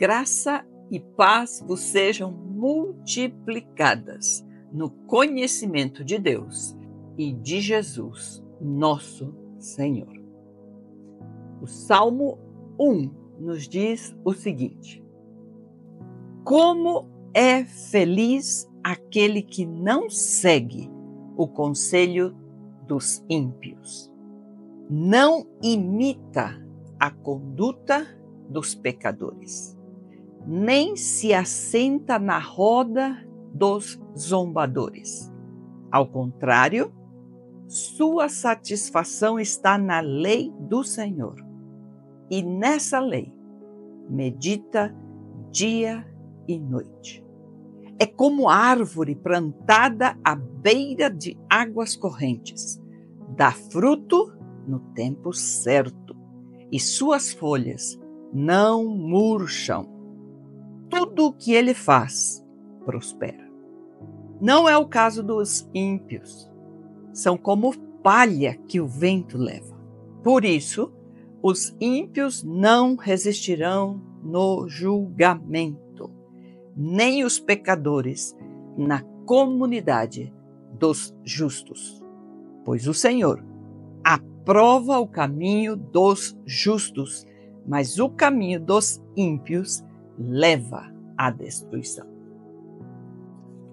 Graça e paz vos sejam multiplicadas no conhecimento de Deus e de Jesus, nosso Senhor. O Salmo 1 nos diz o seguinte: como é feliz aquele que não segue o conselho dos ímpios, não imita a conduta dos pecadores, nem se assenta na roda dos zombadores. Ao contrário, sua satisfação está na lei do Senhor, e nessa lei medita dia e noite. É como árvore plantada à beira de águas correntes, dá fruto no tempo certo, e suas folhas não murcham. Tudo o que ele faz prospera. Não é o caso dos ímpios. São como palha que o vento leva. Por isso, os ímpios não resistirão no julgamento, nem os pecadores na comunidade dos justos. Pois o Senhor aprova o caminho dos justos, mas o caminho dos ímpios leva à destruição.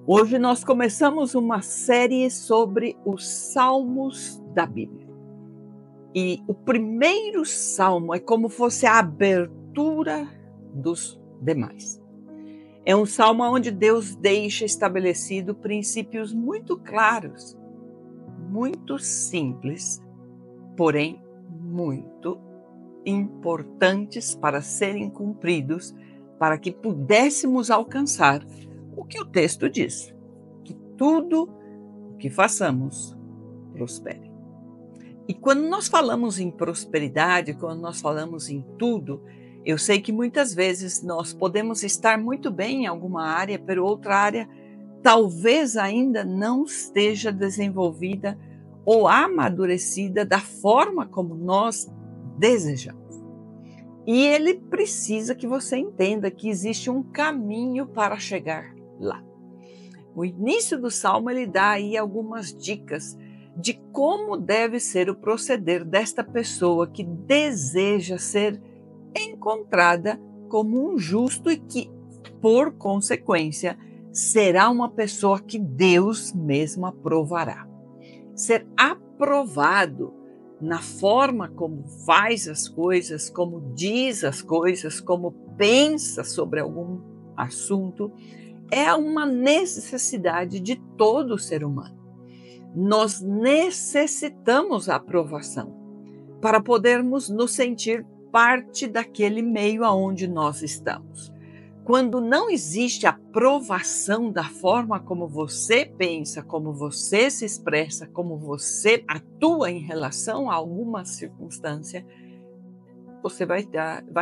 Hoje nós começamos uma série sobre os salmos da Bíblia. E o primeiro salmo é como fosse a abertura dos demais. É um salmo onde Deus deixa estabelecido princípios muito claros, muito simples, porém muito importantes para serem cumpridos, para que pudéssemos alcançar o que o texto diz, que tudo o que façamos prospere. E quando nós falamos em prosperidade, quando nós falamos em tudo, eu sei que muitas vezes nós podemos estar muito bem em alguma área, mas outra área talvez ainda não esteja desenvolvida ou amadurecida da forma como nós desejamos. E ele precisa que você entenda que existe um caminho para chegar lá. O início do Salmo ele dá aí algumas dicas de como deve ser o proceder desta pessoa que deseja ser encontrada como um justo e que, por consequência, será uma pessoa que Deus mesmo aprovará. Ser aprovado na forma como faz as coisas, como diz as coisas, como pensa sobre algum assunto, é uma necessidade de todo ser humano. Nós necessitamos a aprovação para podermos nos sentir parte daquele meio aonde nós estamos. Quando não existe aprovação da forma como você pensa, como você se expressa, como você atua em relação a alguma circunstância, você vai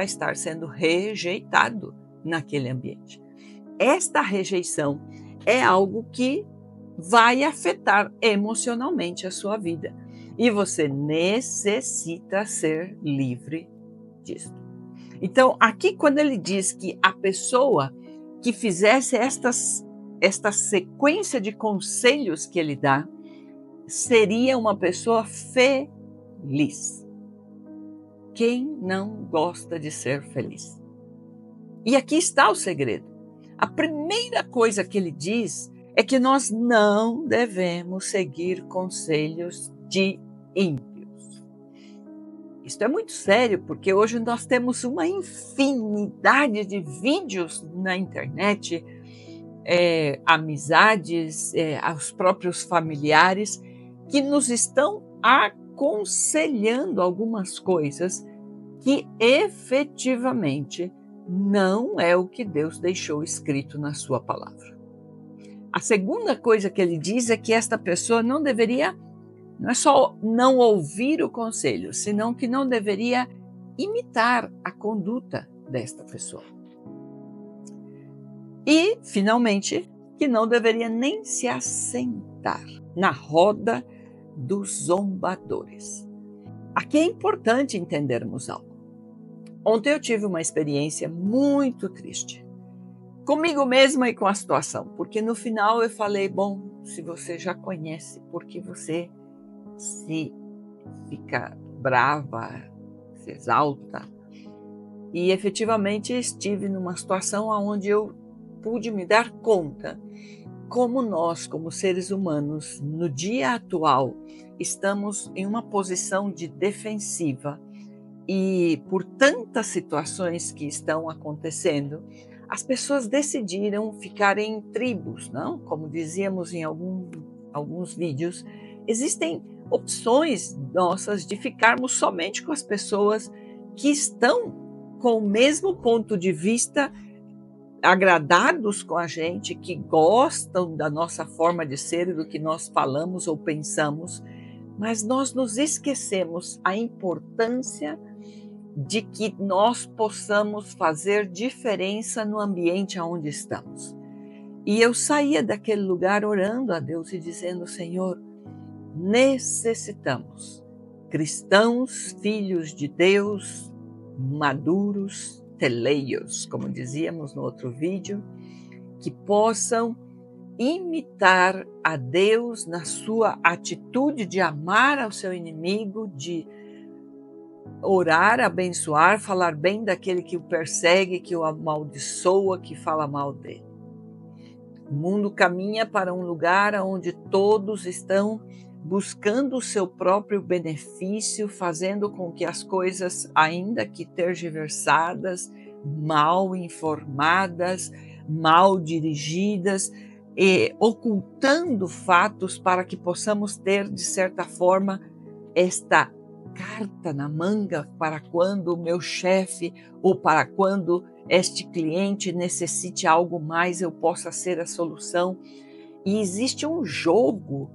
estar sendo rejeitado naquele ambiente. Esta rejeição é algo que vai afetar emocionalmente a sua vida. E você necessita ser livre disso. Então, aqui quando ele diz que a pessoa que fizesse esta sequência de conselhos que ele dá, seria uma pessoa feliz. Quem não gosta de ser feliz? E aqui está o segredo. A primeira coisa que ele diz é que nós não devemos seguir conselhos de ímpios. Isso é muito sério, porque hoje nós temos uma infinidade de vídeos na internet, amizades, os próprios familiares, que nos estão aconselhando algumas coisas que efetivamente não é o que Deus deixou escrito na sua palavra. A segunda coisa que ele diz é que esta pessoa não é só não ouvir o conselho, senão que não deveria imitar a conduta desta pessoa. E, finalmente, que não deveria nem se assentar na roda dos zombadores. Aqui é importante entendermos algo. Ontem eu tive uma experiência muito triste. Comigo mesma e com a situação. Porque no final eu falei, bom, se você já conhece, por que você se fica brava, se exalta? E efetivamente estive numa situação onde eu pude me dar conta como nós, como seres humanos, no dia atual, estamos em uma posição de defensiva e por tantas situações que estão acontecendo, as pessoas decidiram ficar em tribos, não? Como dizíamos em alguns vídeos, existem opções nossas de ficarmos somente com as pessoas que estão com o mesmo ponto de vista, agradados com a gente, que gostam da nossa forma de ser e do que nós falamos ou pensamos, mas nós nos esquecemos a importância de que nós possamos fazer diferença no ambiente onde estamos. E eu saía daquele lugar orando a Deus e dizendo, Senhor, necessitamos cristãos, filhos de Deus, maduros, teleios, como dizíamos no outro vídeo, que possam imitar a Deus na sua atitude de amar ao seu inimigo, de orar, abençoar, falar bem daquele que o persegue, que o amaldiçoa, que fala mal dele. O mundo caminha para um lugar onde todos estão buscando o seu próprio benefício, fazendo com que as coisas, ainda que tergiversadas, mal informadas, mal dirigidas, ocultando fatos para que possamos ter, de certa forma, esta carta na manga para quando o meu chefe ou para quando este cliente necessite algo mais, eu possa ser a solução. E existe um jogo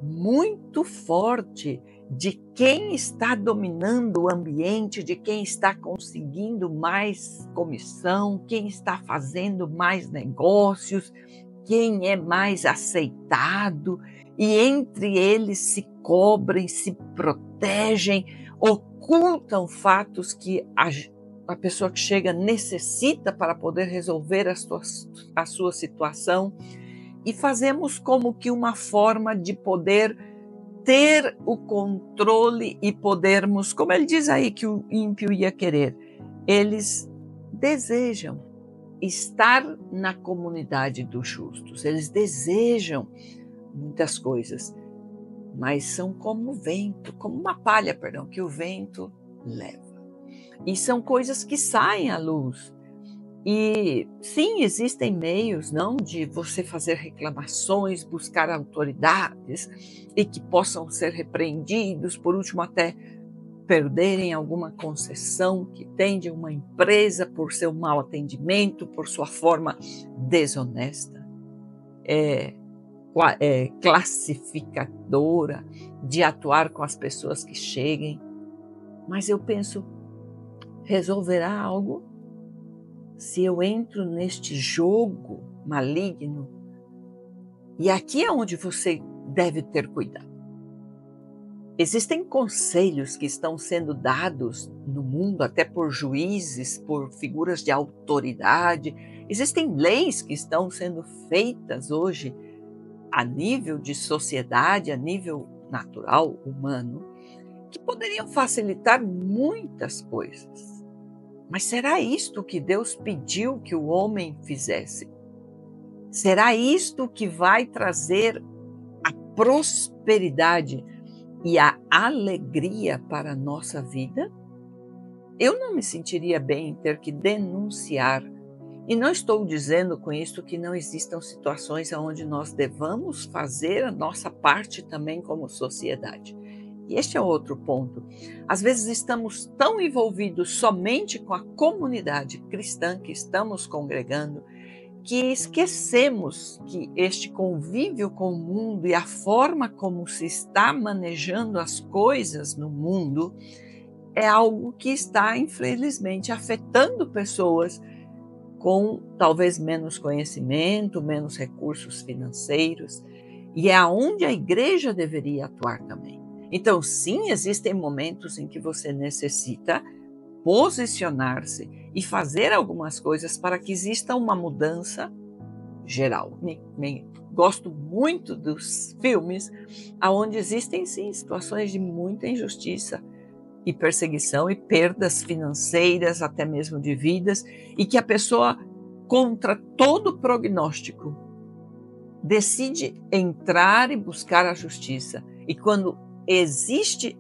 muito forte de quem está dominando o ambiente, de quem está conseguindo mais comissão, quem está fazendo mais negócios, quem é mais aceitado, e entre eles se cobrem, se protegem, ocultam fatos que a pessoa que chega necessita para poder resolver a sua situação, e fazemos como que uma forma de poder ter o controle e podermos, como ele diz aí que o ímpio ia querer, eles desejam estar na comunidade dos justos, eles desejam muitas coisas, mas são como vento, como uma palha, que o vento leva. E são coisas que saem à luz. E sim, existem meios, não, de você fazer reclamações, buscar autoridades e que possam ser repreendidos, por último até perderem alguma concessão que tem de uma empresa por seu mau atendimento, por sua forma desonesta, classificadora de atuar com as pessoas que cheguem. Mas eu penso, resolverá algo? Se eu entro neste jogo maligno, e aqui é onde você deve ter cuidado. Existem conselhos que estão sendo dados no mundo, até por juízes, por figuras de autoridade. Existem leis que estão sendo feitas hoje a nível de sociedade, a nível natural, humano, que poderiam facilitar muitas coisas. Mas será isto que Deus pediu que o homem fizesse? Será isto que vai trazer a prosperidade e a alegria para a nossa vida? Eu não me sentiria bem em ter que denunciar. E não estou dizendo com isso que não existam situações onde nós devamos fazer a nossa parte também como sociedade. E este é outro ponto. Às vezes estamos tão envolvidos somente com a comunidade cristã que estamos congregando, que esquecemos que este convívio com o mundo e a forma como se está manejando as coisas no mundo é algo que está, infelizmente, afetando pessoas com talvez menos conhecimento, menos recursos financeiros, e é aonde a igreja deveria atuar também. Então, sim, existem momentos em que você necessita posicionar-se e fazer algumas coisas para que exista uma mudança geral. Gosto muito dos filmes onde existem, sim, situações de muita injustiça e perseguição e perdas financeiras, até mesmo de vidas, e que a pessoa, contra todo prognóstico, decide entrar e buscar a justiça. E quando existe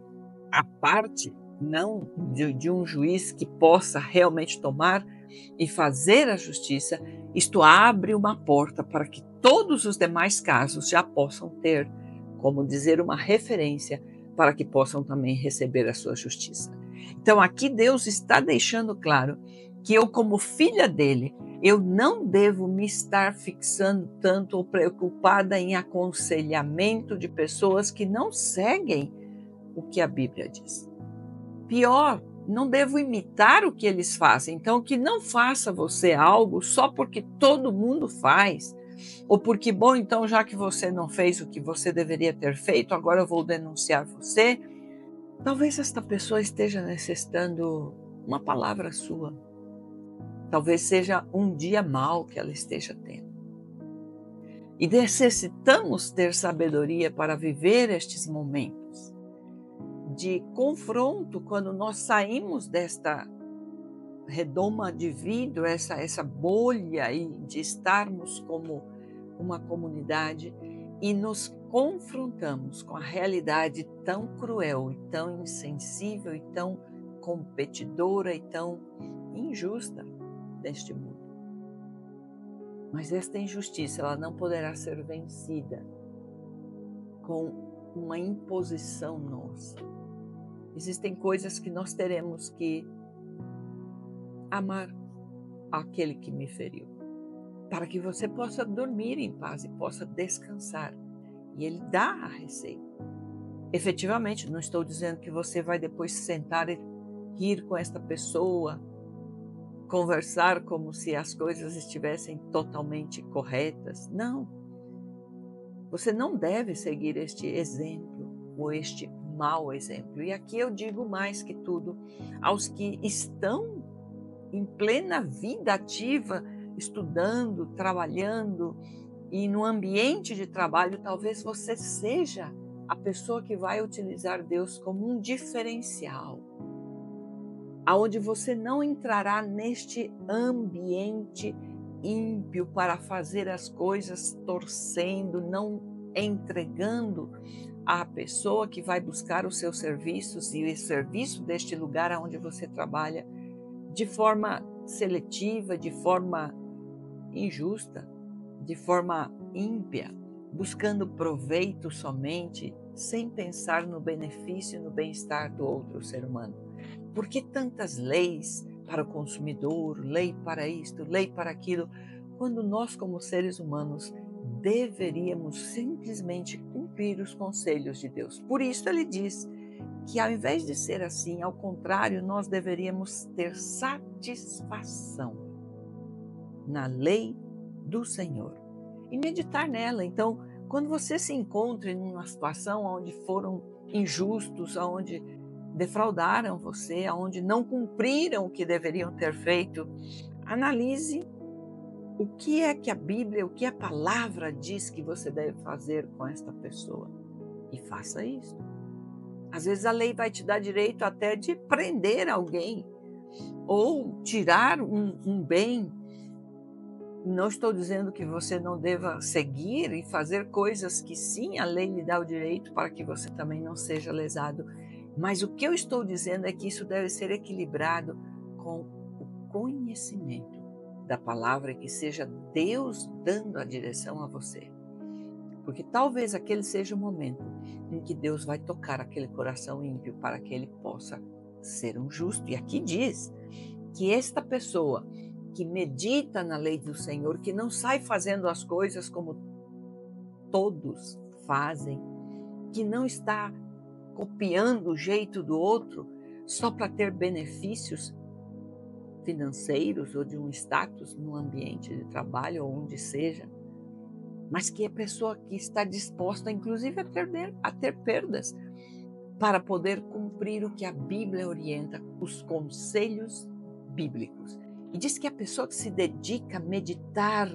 a parte não de um juiz que possa realmente tomar e fazer a justiça, isto abre uma porta para que todos os demais casos já possam ter, como dizer, uma referência para que possam também receber a sua justiça. Então aqui Deus está deixando claro que eu, como filha dele, eu não devo me estar fixando tanto ou preocupada em aconselhamento de pessoas que não seguem o que a Bíblia diz. Pior, não devo imitar o que eles fazem. Então, que não faça você algo só porque todo mundo faz, ou porque, bom, então já que você não fez o que você deveria ter feito, agora eu vou denunciar você. Talvez esta pessoa esteja necessitando uma palavra sua. Talvez seja um dia mau que ela esteja tendo. E necessitamos ter sabedoria para viver estes momentos de confronto, quando nós saímos desta redoma de vidro, essa bolha e de estarmos como uma comunidade e nos confrontamos com a realidade tão cruel e tão insensível e tão competidora e tão injusta deste mundo. Mas esta injustiça, ela não poderá ser vencida com uma imposição nossa. Existem coisas que nós teremos que amar aquele que me feriu, para que você possa dormir em paz e possa descansar. E ele dá a receita. Efetivamente, não estou dizendo que você vai depois sentar e rir com esta pessoa, conversar como se as coisas estivessem totalmente corretas. Não. Você não deve seguir este exemplo ou este mau exemplo. E aqui eu digo mais que tudo aos que estão em plena vida ativa, estudando, trabalhando e no ambiente de trabalho, talvez você seja a pessoa que vai utilizar Deus como um diferencial, aonde você não entrará neste ambiente ímpio para fazer as coisas torcendo, não entregando à pessoa que vai buscar os seus serviços e o serviço deste lugar onde você trabalha de forma seletiva, de forma injusta, de forma ímpia, buscando proveito somente, sem pensar no benefício e no bem-estar do outro ser humano. Por que tantas leis para o consumidor, lei para isto, lei para aquilo, quando nós, como seres humanos, deveríamos simplesmente cumprir os conselhos de Deus? Por isso ele diz que, ao invés de ser assim, ao contrário, nós deveríamos ter satisfação na lei do Senhor e meditar nela. Então, quando você se encontra em uma situação onde foram injustos, onde defraudaram você, onde não cumpriram o que deveriam ter feito, analise o que é que a Bíblia, o que a palavra diz que você deve fazer com esta pessoa e faça isso. Às vezes a lei vai te dar direito até de prender alguém ou tirar um bem. Não estou dizendo que você não deva seguir e fazer coisas que sim, a lei lhe dá o direito para que você também não seja lesado. Mas o que eu estou dizendo é que isso deve ser equilibrado com o conhecimento da palavra, que seja Deus dando a direção a você. Porque talvez aquele seja o momento em que Deus vai tocar aquele coração ímpio para que ele possa ser um justo. E aqui diz que esta pessoa que medita na lei do Senhor, que não sai fazendo as coisas como todos fazem, que não está copiando o jeito do outro só para ter benefícios financeiros ou de um status no ambiente de trabalho ou onde seja, mas que é pessoa que está disposta, inclusive, a ter perdas, para poder cumprir o que a Bíblia orienta, os conselhos bíblicos. E diz que a pessoa que se dedica a meditar,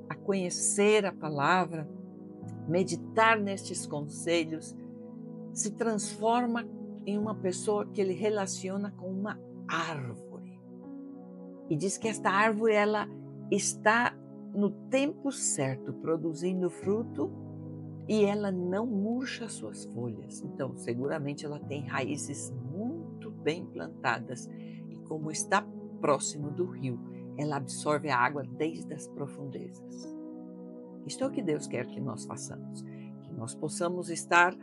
a conhecer a palavra, meditar nestes conselhos, se transforma em uma pessoa que ele relaciona com uma árvore. E diz que esta árvore ela está no tempo certo, produzindo fruto, e ela não murcha suas folhas. Então, seguramente ela tem raízes muito bem plantadas. E como está próximo do rio, ela absorve a água desde as profundezas. Isto é o que Deus quer que nós façamos. Que nós possamos estar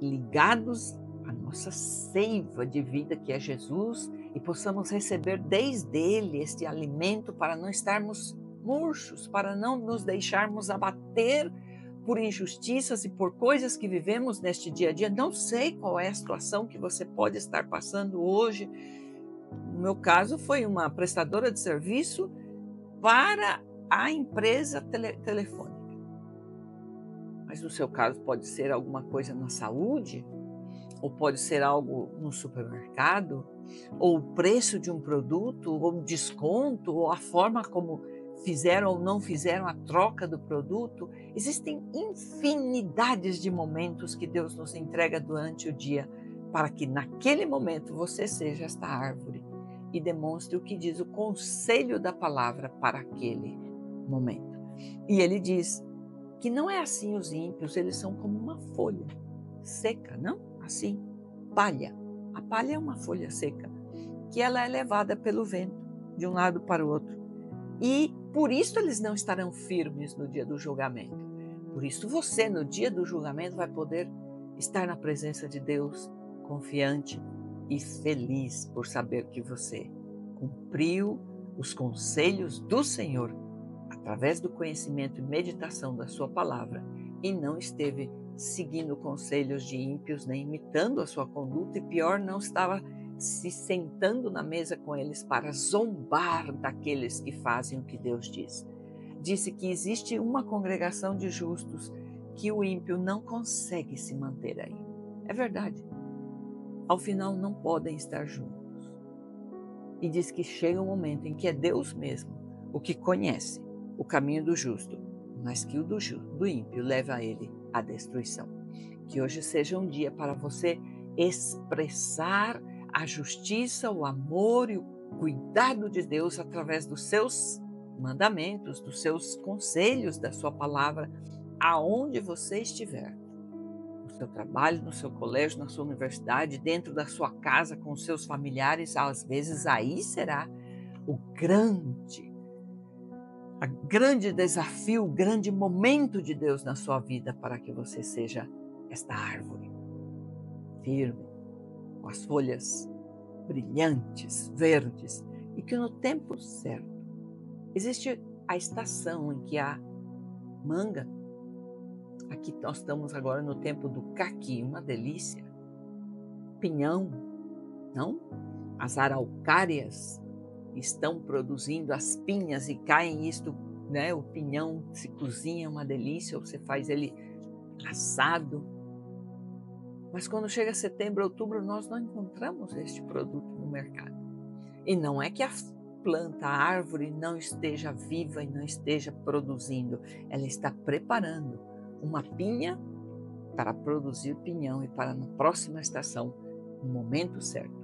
ligados à nossa seiva de vida, que é Jesus, e possamos receber desde Ele este alimento para não estarmos murchos, para não nos deixarmos abater por injustiças e por coisas que vivemos neste dia a dia. Não sei qual é a situação que você pode estar passando hoje. No meu caso, foi uma prestadora de serviço para a empresa telefônica. Mas no seu caso pode ser alguma coisa na saúde, ou pode ser algo no supermercado, ou o preço de um produto, ou o desconto, ou a forma como fizeram ou não fizeram a troca do produto. Existem infinidades de momentos que Deus nos entrega durante o dia para que naquele momento você seja esta árvore e demonstre o que diz o conselho da palavra para aquele momento. E ele diz que não é assim os ímpios, eles são como uma folha seca, não? Assim, palha. A palha é uma folha seca, que ela é levada pelo vento de um lado para o outro. E por isso eles não estarão firmes no dia do julgamento. Por isso você, no dia do julgamento, vai poder estar na presença de Deus, confiante e feliz por saber que você cumpriu os conselhos do Senhor através do conhecimento e meditação da sua palavra e não esteve seguindo conselhos de ímpios, nem imitando a sua conduta, e pior, não estava se sentando na mesa com eles para zombar daqueles que fazem o que Deus diz. Disse que existe uma congregação de justos que o ímpio não consegue se manter aí. É verdade. Ao final não podem estar juntos. E diz que chega um momento em que é Deus mesmo o que conhece o caminho do justo, mas que o do ímpio leva ele à destruição. Que hoje seja um dia para você expressar a justiça, o amor e o cuidado de Deus através dos seus mandamentos, dos seus conselhos, da sua palavra, aonde você estiver. No seu trabalho, no seu colégio, na sua universidade, dentro da sua casa, com os seus familiares, às vezes aí será o grande desafio, o grande momento de Deus na sua vida para que você seja esta árvore firme, com as folhas brilhantes, verdes, e que no tempo certo existe a estação em que há manga. Aqui nós estamos agora no tempo do caqui, uma delícia. Pinhão, não? As araucárias estão produzindo as pinhas e caem isto, né? O pinhão se cozinha, uma delícia, ou você faz ele assado. Mas quando chega setembro, outubro, nós não encontramos este produto no mercado. E não é que a planta, a árvore não esteja viva e não esteja produzindo, ela está preparando uma pinha para produzir pinhão e para na próxima estação, no momento certo,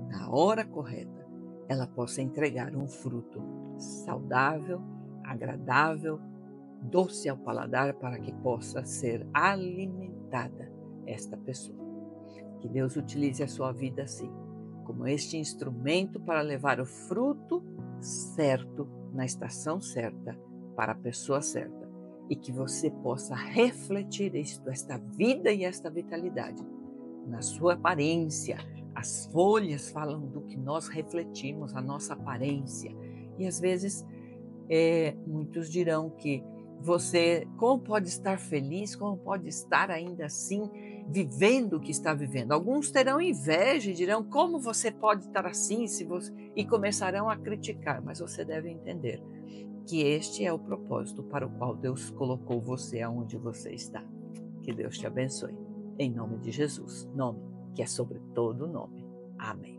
na hora correta, ela possa entregar um fruto saudável, agradável, doce ao paladar, para que possa ser alimentada esta pessoa. Que Deus utilize a sua vida assim, como este instrumento para levar o fruto certo na estação certa para a pessoa certa, e que você possa refletir esta vida e esta vitalidade na sua aparência. As folhas falam do que nós refletimos, a nossa aparência. E às vezes muitos dirão que você, como pode estar feliz, como pode estar ainda assim vivendo o que está vivendo? Alguns terão inveja e dirão, como você pode estar assim, e começarão a criticar, mas você deve entender que este é o propósito para o qual Deus colocou você aonde você está. Que Deus te abençoe. em nome de Jesus, nome que é sobre todo nome. Amém.